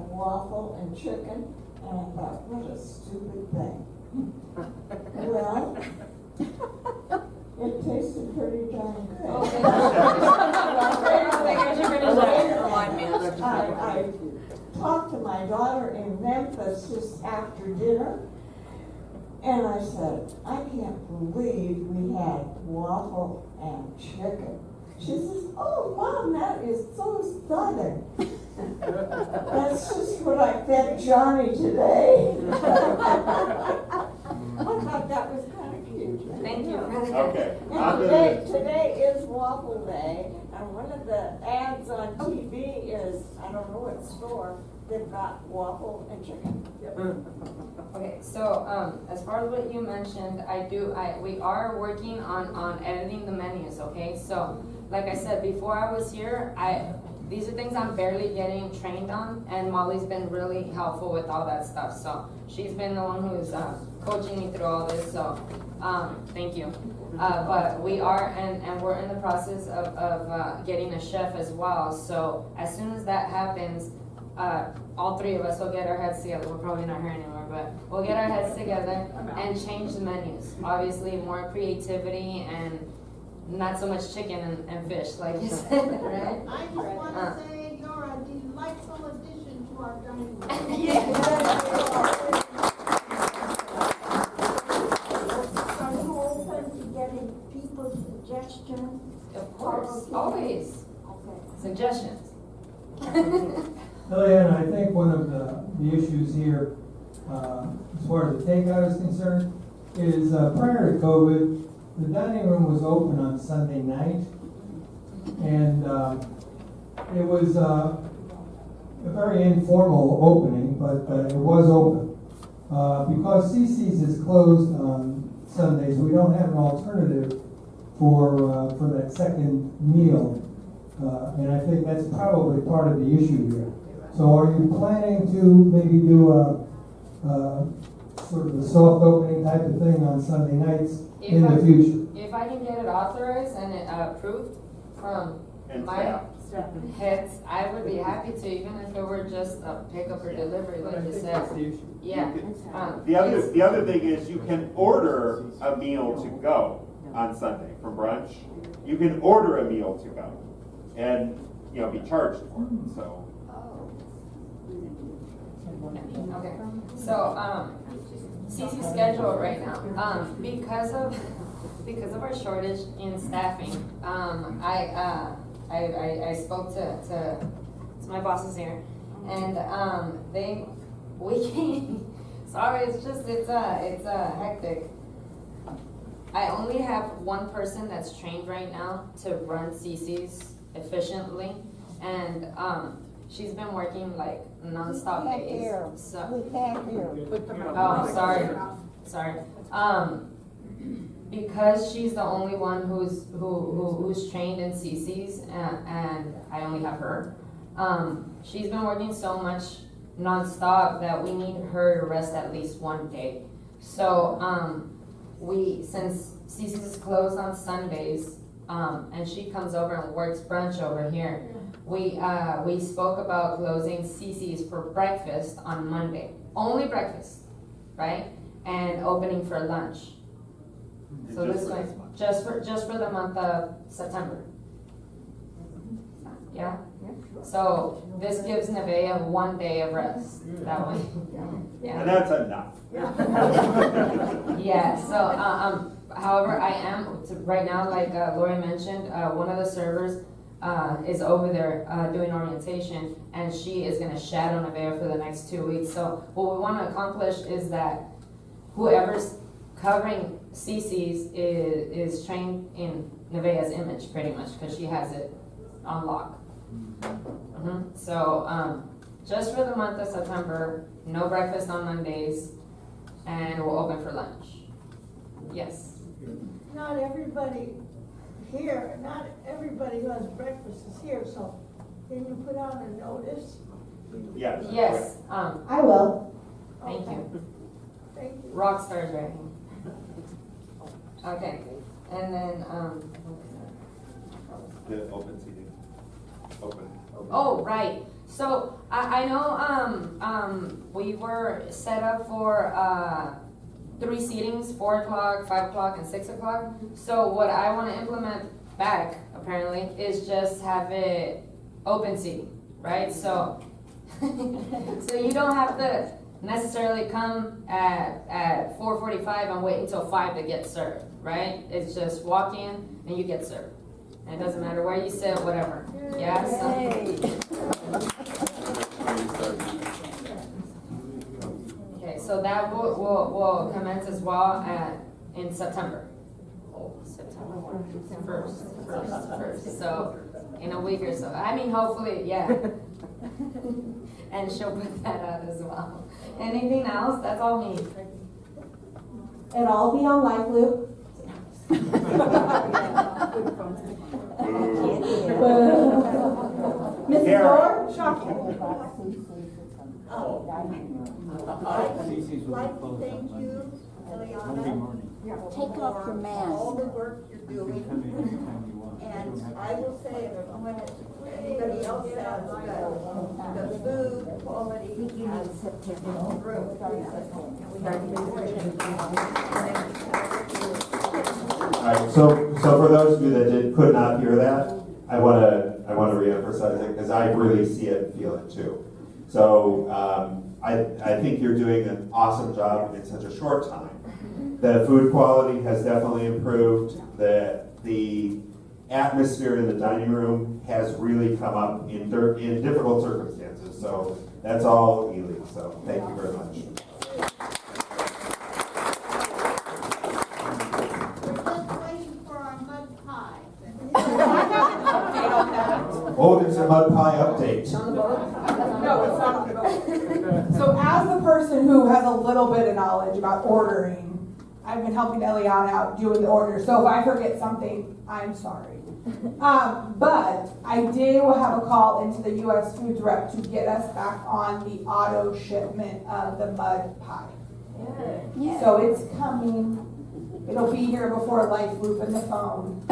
waffle and chicken, and I thought, what a stupid thing. Well, it tasted pretty darn good. I talked to my daughter in Memphis just after dinner, and I said, I can't believe we had waffle and chicken. She says, oh, Mom, that is so southern. That's just what I fed Johnny today. I thought that was kind of cute. Thank you. Okay. And today is Waffle Day, and one of the ads on TV is, I don't know what store, they've got waffle and chicken. Okay, so as far as what you mentioned, we are working on editing the menus. Okay, so like I said before I was here, these are things I'm barely getting trained on, and Molly's been really helpful with all that stuff. So she's been the one who's coaching me through all this. So thank you. But we are, and we're in the process of getting a chef as well. So as soon as that happens, all three of us will get our heads together. We're probably not here anymore, but we'll get our heads together and change the menus. Obviously, more creativity and not so much chicken and fish, like you said, right? I just want to say you're a delightful addition to our dining room. Are you open to getting people's suggestions? Of course, always. Okay. Suggestions. Eliana, I think one of the issues here, as far as the takeout is concerned, is prior to COVID, the dining room was open on Sunday night, and it was a very informal opening, but it was open. Because CC's is closed on Sundays, we don't have an alternative for that second meal, and I think that's probably part of the issue here. So are you planning to maybe do a sort of a soft opening type of thing on Sunday nights in the future? If I can get it authorized and it approved from my heads, I would be happy to, even if it were just a pickup or delivery, like you said. Yeah. The other thing is you can order a meal to go on Sunday from brunch. You can order a meal to go and be charged for it. So. Okay. So CC's schedule right now, because of our shortage in staffing, I spoke to my bosses here, And we can't. Sorry, it's hectic. I only have one person that's trained right now to run CC's efficiently, and she's been working like nonstop days. So, We can't hear. oh, sorry. Because she's the only one who's trained in CC's, and I only have her. She's been working so much nonstop that we need her to rest at least one day. So since CC's is closed on Sundays, and she comes over and works brunch over here, we spoke about closing CC's for breakfast on Monday, only breakfast, right? And opening for lunch. So this way, just for the month of September. Yeah. So this gives Nevaeh 1 day of rest that way. Yeah. And that's enough. Yeah. So however, I am right now, like Lori mentioned, one of the servers is over there doing orientation, and she is going to shadow Nevaeh for the next 2 weeks. So what we want to accomplish is that whoever's covering CC's is trained in Nevaeh's image, pretty much, because she has it on lock. So just for the month of September, no breakfast on Mondays, and we'll open for lunch. Yes. Not everybody here, not everybody who has breakfast is here, so can you put out a notice? Yes. Yes. I will. Thank you. Thank you. Rock stars right here. Okay. And then The open seating. Open. oh, right. So I know we were set up for 3 seatings, 4 o'clock, 5 o'clock, and 6 o'clock. So what I want to implement back, apparently, is just have it open seating, right? So, so you don't have to necessarily come at 4:45 and wait until 5 to get served, right? It's just walk in and you get served. And it doesn't matter where you sit, whatever. Yeah. Okay, so that will commence as well in September. September 1st. So in a week or so. I mean, hopefully, yeah. And she'll put that out as well. Anything else? That's all me. It'll all be on Live Loop. Mrs. Dorr? Shocking. I'd like to thank you, Eliana, Take off your mask. all the work you're doing. And I will say, when anybody else says that the food quality has improved. All right, so for those of you that could not hear that, I want to reemphasize it because I really see it and feel it too. So I think you're doing an awesome job in such a short time. The food quality has definitely improved. The atmosphere in the dining room has really come up in difficult circumstances. So that's all Ely. So thank you very much. Oh, there's a mud pie update. No, it's not on the vote. So as the person who has a little bit of knowledge about ordering, I've been helping Eliana out doing the order. So if I forget something, I'm sorry. But I did have a call into the U.S. Foods rep to get us back on the auto shipment of the mud pie. Yeah. So it's coming. It'll be here before Life Loop and the phone.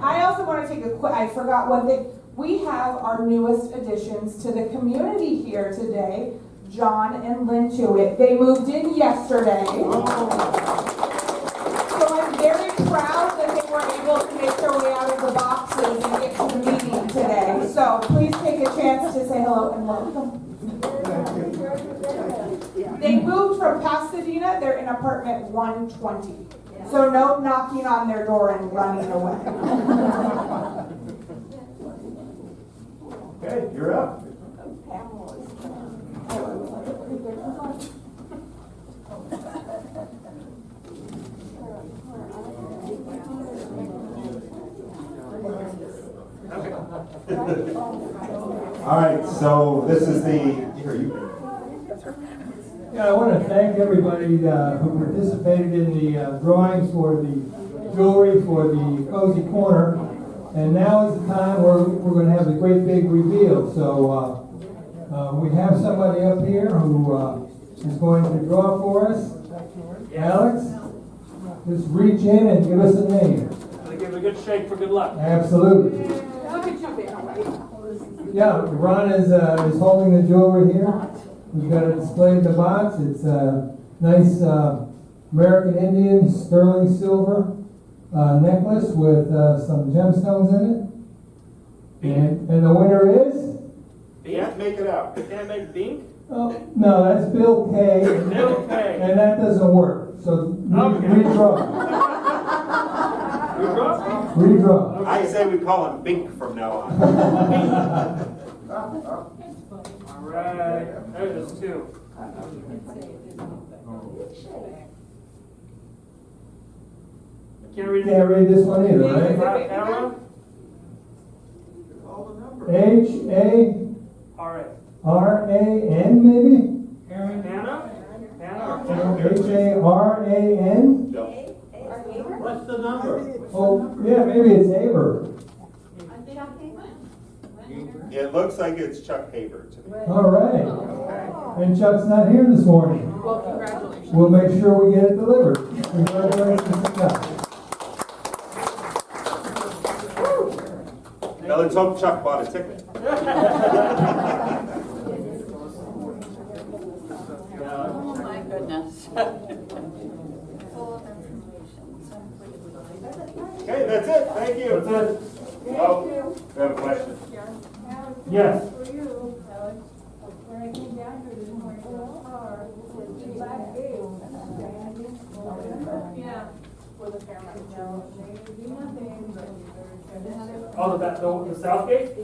I also want to take a quick, I forgot one thing. We have our newest additions to the community here today, John and Lynn Tuitt. They moved in yesterday. So I'm very proud that they were able to make their way out of the boxes and get to the meeting today. So please take a chance to say hello and welcome. They moved from Pasadena. They're in apartment 120. So no knocking on their door and running away. Okay, you're up. All right, so this is the, here, you. Yeah, I want to thank everybody who participated in the drawings for the jewelry for the Cozy Corner. And now is the time where we're going to have the great big reveal. So we have somebody up here who is going to draw for us. Alex, just reach in and give us a name. Give it a good shake for good luck. Absolutely. Look at you, Ben. Yeah, Ron is holding the jewelry here. We've got it displayed in the box. It's a nice American Indian sterling silver necklace with some gemstones in it. And the winner is? Can't make it out. Can't make Bink? Oh, no, that's Bill K. Bill K. And that doesn't work. So redraw. Redraw? Redraw. I say we call him Bink from now on. All right. There's two. Can't read this one either, right? Arrow? H-A-R-A-N maybe? Hannah? H-A-R-A-N? What's the number? Oh, yeah, maybe it's Aber. It looks like it's Chuck Haber to me. All right. And Chuck's not here this morning. Well, congratulations. We'll make sure we get it delivered. Congratulations to Chuck. Now let's hope Chuck bought a ticket. Oh my goodness. Okay, that's it. Thank you. That's it. Oh, we have a question. Yes. For you, Alex, when I came down here this morning in the car, the black gate standing. Yeah. With a camera. No, maybe nothing, but. Oh, the south gate?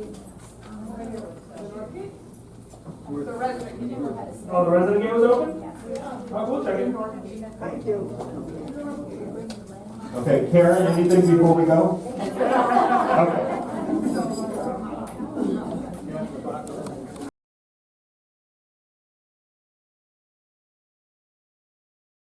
The resident. Oh, the resident gate was open? Oh, we'll check it. Thank you. Okay, Karen, anything before we go? Okay.